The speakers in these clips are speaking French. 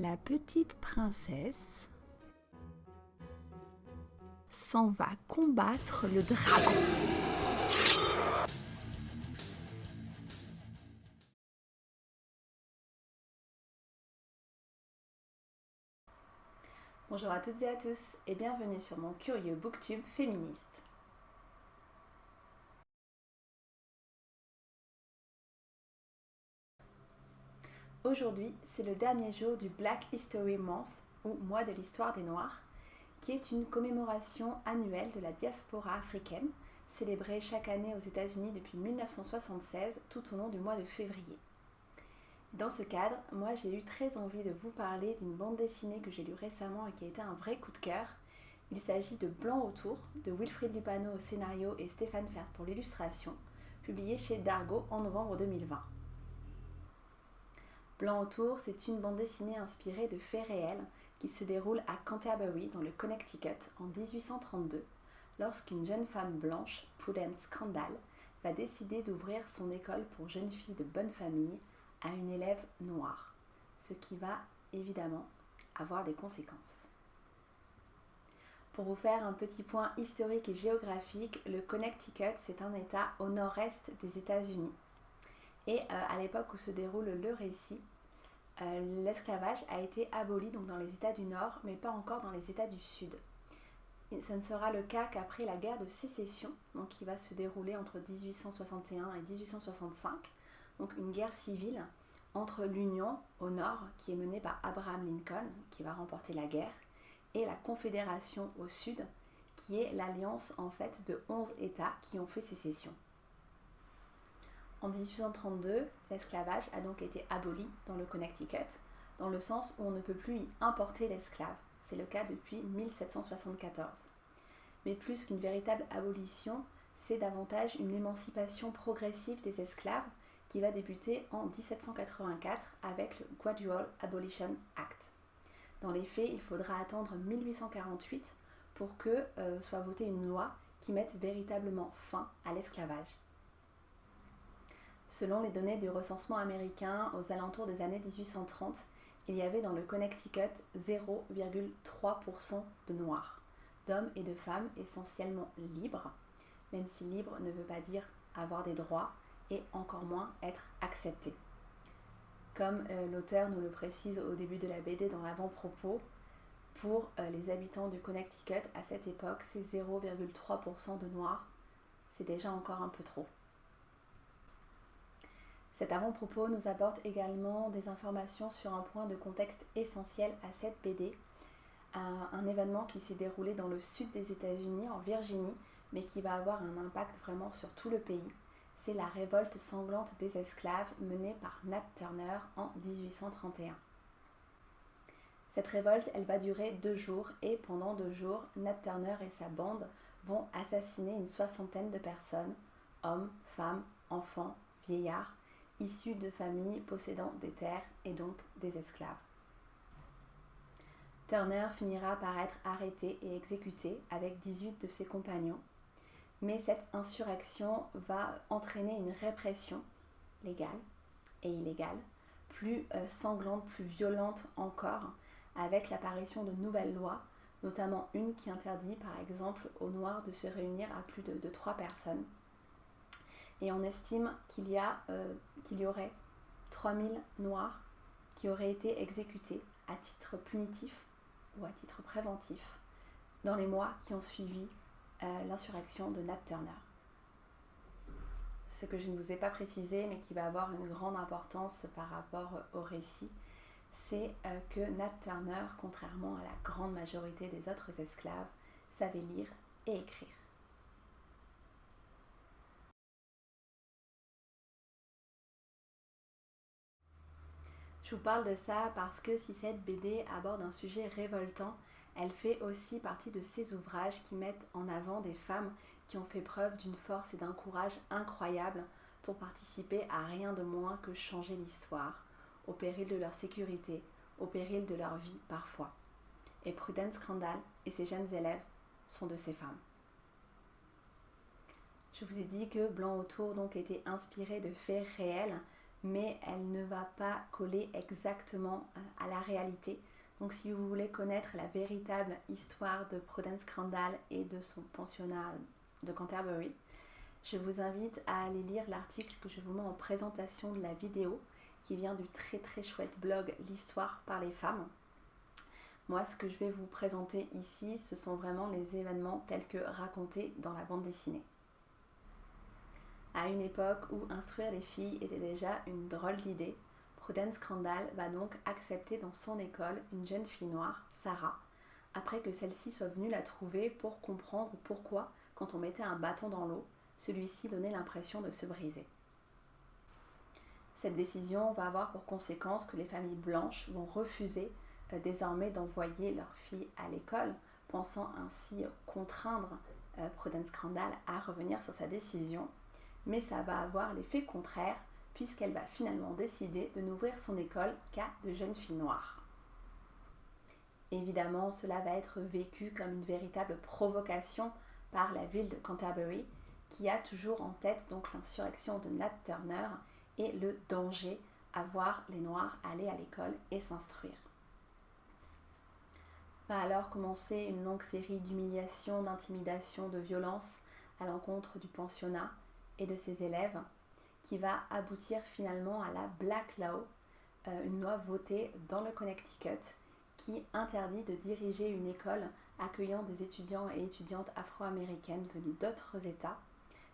La petite princesse s'en va combattre le dragon. Bonjour à toutes et à tous et bienvenue sur mon curieux booktube féministe. Aujourd'hui, c'est le dernier jour du Black History Month, ou Mois de l'Histoire des Noirs, qui est une commémoration annuelle de la diaspora africaine, célébrée chaque année aux États-Unis depuis 1976, tout au long du mois de février. Dans ce cadre, moi j'ai eu très envie de vous parler d'une bande dessinée que j'ai lue récemment et qui a été un vrai coup de cœur. Il s'agit de Blanc autour, de Wilfried Lupano au scénario et Stéphane Fert pour l'illustration, publié chez Dargaud en novembre 2020. Blanc autour, c'est une bande dessinée inspirée de faits réels qui se déroule à Canterbury, dans le Connecticut, en 1832, lorsqu'une jeune femme blanche, Prudence Crandall, va décider d'ouvrir son école pour jeunes filles de bonne famille à une élève noire, ce qui va évidemment avoir des conséquences. Pour vous faire un petit point historique et géographique, le Connecticut, c'est un état au nord-est des États-Unis. Et à l'époque où se déroule le récit, l'esclavage a été aboli donc dans les États du Nord, mais pas encore dans les États du Sud. Et ça ne sera le cas qu'après la guerre de sécession, donc qui va se dérouler entre 1861 et 1865, donc une guerre civile entre l'Union au nord, qui est menée par Abraham Lincoln, qui va remporter la guerre, et la Confédération au sud, qui est l'alliance en fait de 11 États qui ont fait sécession. En 1832, l'esclavage a donc été aboli dans le Connecticut, dans le sens où on ne peut plus y importer d'esclaves. C'est le cas depuis 1774. Mais plus qu'une véritable abolition, c'est davantage une émancipation progressive des esclaves qui va débuter en 1784 avec le Gradual Abolition Act. Dans les faits, il faudra attendre 1848 pour que soit votée une loi qui mette véritablement fin à l'esclavage. Selon les données du recensement américain aux alentours des années 1830, il y avait dans le Connecticut 0,3% de noirs, d'hommes et de femmes essentiellement libres, même si libre ne veut pas dire avoir des droits et encore moins être accepté. Comme l'auteur nous le précise au début de la BD dans l'avant-propos, pour les habitants du Connecticut à cette époque, c'est 0,3% de noirs, c'est déjà encore un peu trop. Cet avant-propos nous apporte également des informations sur un point de contexte essentiel à cette BD, un événement qui s'est déroulé dans le sud des États-Unis, en Virginie, mais qui va avoir un impact vraiment sur tout le pays. C'est la révolte sanglante des esclaves menée par Nat Turner en 1831. Cette révolte, elle va durer 2 jours et pendant 2 jours, Nat Turner et sa bande vont assassiner une 60aine de personnes, hommes, femmes, enfants, vieillards, issus de familles possédant des terres et donc des esclaves. Turner finira par être arrêté et exécuté avec 18 de ses compagnons, mais cette insurrection va entraîner une répression légale et illégale, plus sanglante, plus violente encore, avec l'apparition de nouvelles lois, notamment une qui interdit par exemple aux Noirs de se réunir à plus de 3 personnes. Et on estime qu'il y aurait 3000 Noirs qui auraient été exécutés à titre punitif ou à titre préventif dans les mois qui ont suivi l'insurrection de Nat Turner. Ce que je ne vous ai pas précisé, mais qui va avoir une grande importance par rapport au récit, c'est que Nat Turner, contrairement à la grande majorité des autres esclaves, savait lire et écrire. Je vous parle de ça parce que si cette BD aborde un sujet révoltant, elle fait aussi partie de ces ouvrages qui mettent en avant des femmes qui ont fait preuve d'une force et d'un courage incroyables pour participer à rien de moins que changer l'histoire, au péril de leur sécurité, au péril de leur vie parfois. Et Prudence Crandall et ses jeunes élèves sont de ces femmes. Je vous ai dit que Blanc autour donc était inspiré de faits réels, mais elle ne va pas coller exactement à la réalité. Donc si vous voulez connaître la véritable histoire de Prudence Crandall et de son pensionnat de Canterbury, je vous invite à aller lire l'article que je vous mets en présentation de la vidéo qui vient du très très chouette blog L'Histoire par les femmes. Moi, ce que je vais vous présenter ici, ce sont vraiment les événements tels que racontés dans la bande dessinée. À une époque où instruire les filles était déjà une drôle d'idée, Prudence Crandall va donc accepter dans son école une jeune fille noire, Sarah, après que celle-ci soit venue la trouver pour comprendre pourquoi, quand on mettait un bâton dans l'eau, celui-ci donnait l'impression de se briser. Cette décision va avoir pour conséquence que les familles blanches vont refuser désormais d'envoyer leurs filles à l'école, pensant ainsi contraindre Prudence Crandall à revenir sur sa décision, mais ça va avoir l'effet contraire puisqu'elle va finalement décider de n'ouvrir son école qu'à de jeunes filles noires. Évidemment, cela va être vécu comme une véritable provocation par la ville de Canterbury, qui a toujours en tête donc l'insurrection de Nat Turner et le danger à voir les Noirs aller à l'école et s'instruire. Va alors commencer une longue série d'humiliations, d'intimidations, de violences à l'encontre du pensionnat et de ses élèves, qui va aboutir finalement à la Black Law, une loi votée dans le Connecticut qui interdit de diriger une école accueillant des étudiants et étudiantes afro-américaines venus d'autres États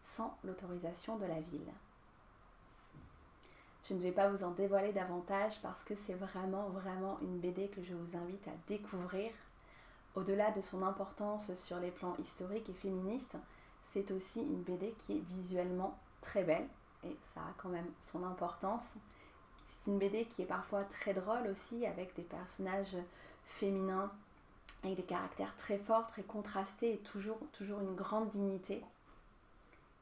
sans l'autorisation de la ville. Je ne vais pas vous en dévoiler davantage parce que c'est vraiment une BD que je vous invite à découvrir. Au-delà de son importance sur les plans historiques et féministes, c'est aussi une BD qui est visuellement très belle et ça a quand même son importance. C'est une BD qui est parfois très drôle aussi, avec des personnages féminins avec des caractères très forts, très contrastés et toujours une grande dignité.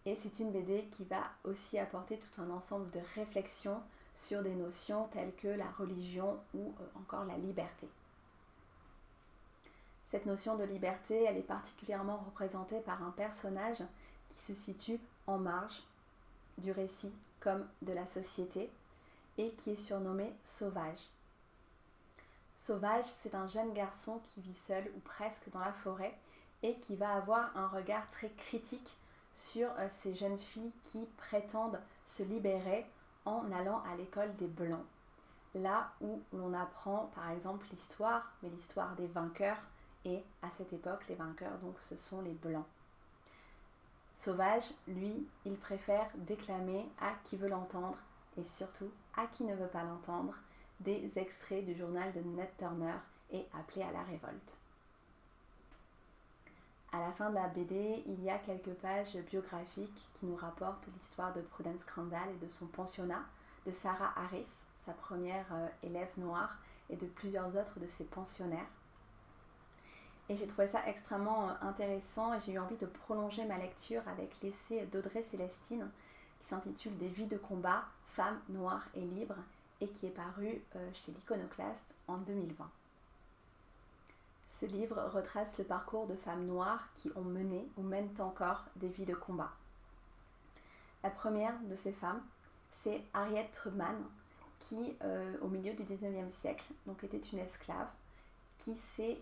Et c'est une BD qui va aussi apporter tout un ensemble de réflexions sur des notions telles que la religion ou encore la liberté. Cette notion de liberté, elle est particulièrement représentée par un personnage qui se situe en marge du récit comme de la société et qui est surnommé Sauvage. Sauvage, c'est un jeune garçon qui vit seul ou presque dans la forêt et qui va avoir un regard très critique sur ces jeunes filles qui prétendent se libérer en allant à l'école des Blancs. Là où l'on apprend par exemple l'histoire, mais l'histoire des vainqueurs, et à cette époque les vainqueurs donc ce sont les Blancs. Sauvage, lui, il préfère déclamer à qui veut l'entendre et surtout à qui ne veut pas l'entendre des extraits du journal de Nat Turner et appeler à la révolte. À la fin de la BD, il y a quelques pages biographiques qui nous rapportent l'histoire de Prudence Crandall et de son pensionnat, de Sarah Harris, sa première élève noire, et de plusieurs autres de ses pensionnaires. Et j'ai trouvé ça extrêmement intéressant et j'ai eu envie de prolonger ma lecture avec l'essai d'Audrey Célestine qui s'intitule Des vies de combat, femmes noires et libres et qui est paru chez l'Iconoclaste en 2020. Ce livre retrace le parcours de femmes noires qui ont mené ou mènent encore des vies de combat. La première de ces femmes, c'est Harriet Tubman qui, au milieu du 19e siècle, donc était une esclave, qui s'est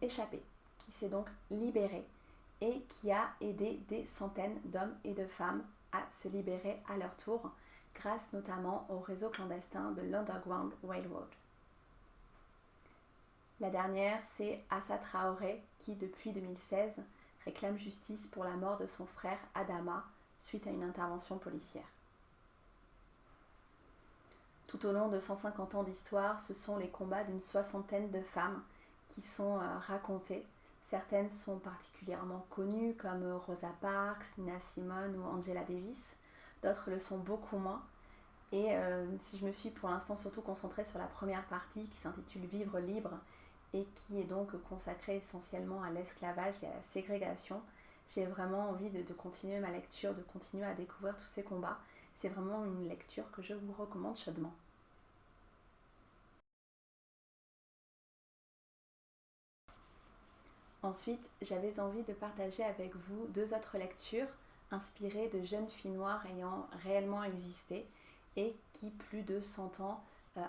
échappée, qui s'est donc libérée et qui a aidé des centaines d'hommes et de femmes à se libérer à leur tour, grâce notamment au réseau clandestin de l'Underground Railroad. La dernière, c'est Assa Traoré, qui depuis 2016 réclame justice pour la mort de son frère Adama suite à une intervention policière. Tout au long de 150 ans d'histoire, ce sont les combats d'une soixantaine de femmes qui sont racontées. Certaines sont particulièrement connues comme Rosa Parks, Nina Simone ou Angela Davis. D'autres le sont beaucoup moins. Et si je me suis pour l'instant surtout concentrée sur la première partie qui s'intitule Vivre libre et qui est donc consacrée essentiellement à l'esclavage et à la ségrégation, j'ai vraiment envie de continuer ma lecture, de continuer à découvrir tous ces combats. C'est vraiment une lecture que je vous recommande chaudement. Ensuite, j'avais envie de partager avec vous deux autres lectures inspirées de jeunes filles noires ayant réellement existé et qui, plus de 100 ans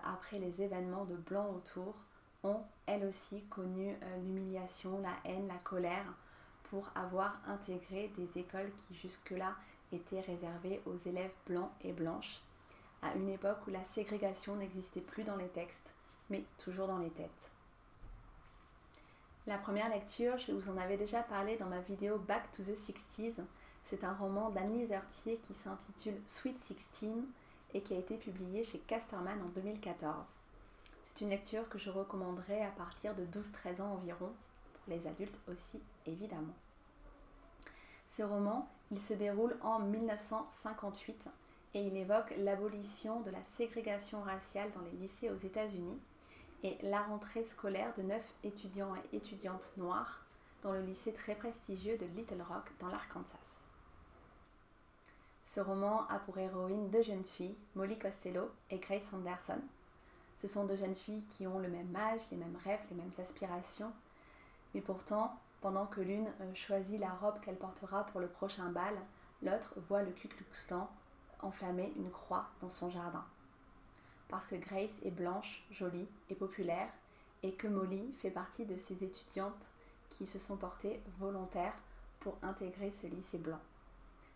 après les événements de Blanc autour, ont elles aussi connu l'humiliation, la haine, la colère pour avoir intégré des écoles qui jusque-là étaient réservées aux élèves blancs et blanches, à une époque où la ségrégation n'existait plus dans les textes, mais toujours dans les têtes. La première lecture, je vous en avais déjà parlé dans ma vidéo Back to the 60s. C'est un roman d'Anne-Lise Heurtier qui s'intitule Sweet 16 et qui a été publié chez Casterman en 2014. C'est une lecture que je recommanderais à partir de 12-13 ans environ, pour les adultes aussi évidemment. Ce roman, il se déroule en 1958 et il évoque l'abolition de la ségrégation raciale dans les lycées aux États-Unis et la rentrée scolaire de 9 étudiants et étudiantes noirs dans le lycée très prestigieux de Little Rock dans l'Arkansas. Ce roman a pour héroïnes deux jeunes filles, Molly Costello et Grace Anderson. Ce sont deux jeunes filles qui ont le même âge, les mêmes rêves, les mêmes aspirations, mais pourtant, pendant que l'une choisit la robe qu'elle portera pour le prochain bal, l'autre voit le Ku Klux Klan enflammer une croix dans son jardin. Parce que Grace est blanche, jolie et populaire, et que Molly fait partie de ces étudiantes qui se sont portées volontaires pour intégrer ce lycée blanc,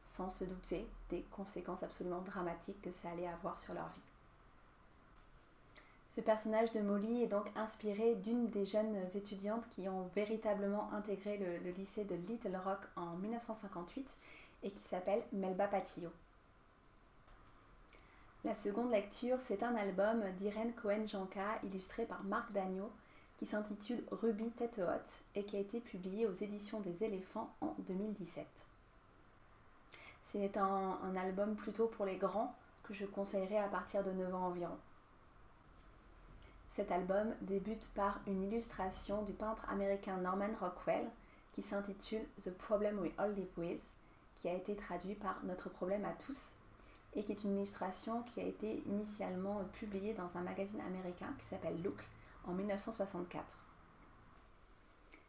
sans se douter des conséquences absolument dramatiques que ça allait avoir sur leur vie. Ce personnage de Molly est donc inspiré d'une des jeunes étudiantes qui ont véritablement intégré le lycée de Little Rock en 1958 et qui s'appelle Melba Pattillo. La seconde lecture, c'est un album d'Irène Cohen-Janca illustré par Marc Dagneau qui s'intitule Ruby Tête Haute et qui a été publié aux éditions des Éléphants en 2017. C'est un album plutôt pour les grands que je conseillerais à partir de 9 ans environ. Cet album débute par une illustration du peintre américain Norman Rockwell qui s'intitule The Problem We All Live With, qui a été traduit par Notre problème à tous, et qui est une illustration qui a été initialement publiée dans un magazine américain qui s'appelle Look en 1964.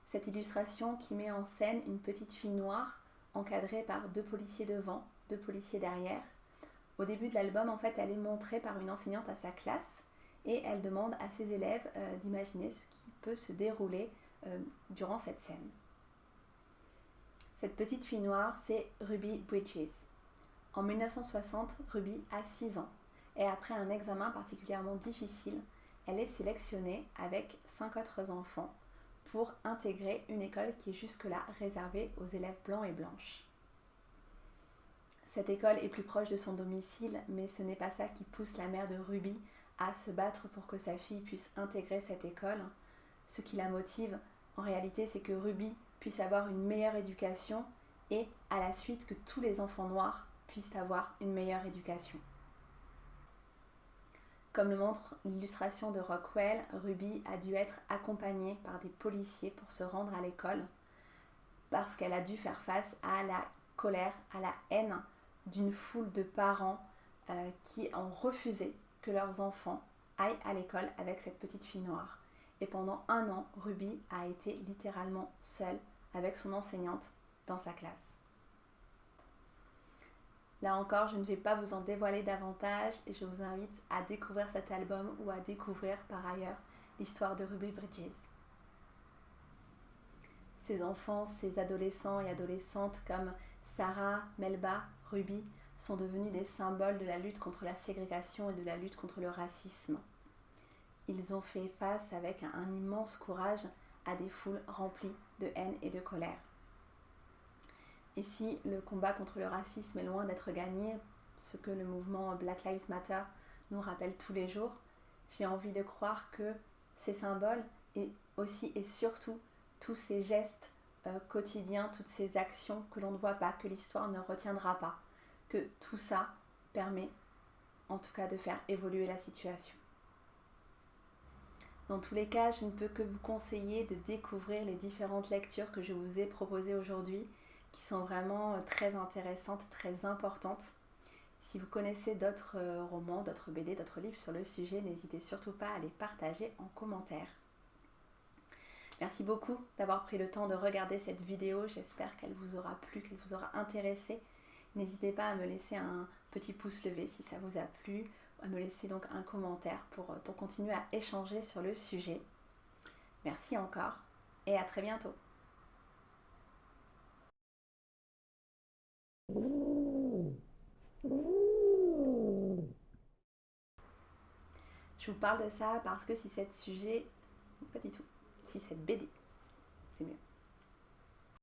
Cette illustration qui met en scène une petite fille noire encadrée par deux policiers devant, deux policiers derrière. Au début de l'album, en fait, elle est montrée par une enseignante à sa classe et elle demande à ses élèves d'imaginer ce qui peut se dérouler durant cette scène. Cette petite fille noire, c'est Ruby Bridges. En 1960, Ruby a 6 ans et après un examen particulièrement difficile, elle est sélectionnée avec 5 autres enfants pour intégrer une école qui est jusque-là réservée aux élèves blancs et blanches. Cette école est plus proche de son domicile, mais ce n'est pas ça qui pousse la mère de Ruby à se battre pour que sa fille puisse intégrer cette école. Ce qui la motive, en réalité, c'est que Ruby puisse avoir une meilleure éducation et, à la suite, que tous les enfants noirs puissent avoir une meilleure éducation. Comme le montre l'illustration de Rockwell, Ruby a dû être accompagnée par des policiers pour se rendre à l'école parce qu'elle a dû faire face à la colère, à la haine d'une foule de parents qui ont refusé que leurs enfants aillent à l'école avec cette petite fille noire. Et pendant 1 an, Ruby a été littéralement seule avec son enseignante dans sa classe. Là encore, je ne vais pas vous en dévoiler davantage et je vous invite à découvrir cet album ou à découvrir par ailleurs l'histoire de Ruby Bridges. Ces enfants, ces adolescents et adolescentes comme Sarah, Melba, Ruby sont devenus des symboles de la lutte contre la ségrégation et de la lutte contre le racisme. Ils ont fait face avec un immense courage à des foules remplies de haine et de colère. Et si le combat contre le racisme est loin d'être gagné, ce que le mouvement Black Lives Matter nous rappelle tous les jours, j'ai envie de croire que ces symboles et aussi et surtout tous ces gestes quotidiens, toutes ces actions que l'on ne voit pas, que l'histoire ne retiendra pas, que tout ça permet en tout cas de faire évoluer la situation. Dans tous les cas, je ne peux que vous conseiller de découvrir les différentes lectures que je vous ai proposées aujourd'hui, qui sont vraiment très intéressantes, très importantes. Si vous connaissez d'autres romans, d'autres BD, d'autres livres sur le sujet, n'hésitez surtout pas à les partager en commentaire. Merci beaucoup d'avoir pris le temps de regarder cette vidéo. J'espère qu'elle vous aura plu, qu'elle vous aura intéressé. N'hésitez pas à me laisser un petit pouce levé si ça vous a plu, à me laisser donc un commentaire pour continuer à échanger sur le sujet. Merci encore et à très bientôt. Je vous parle de ça parce que si cette sujet, pas du tout, si cette BD, c'est mieux.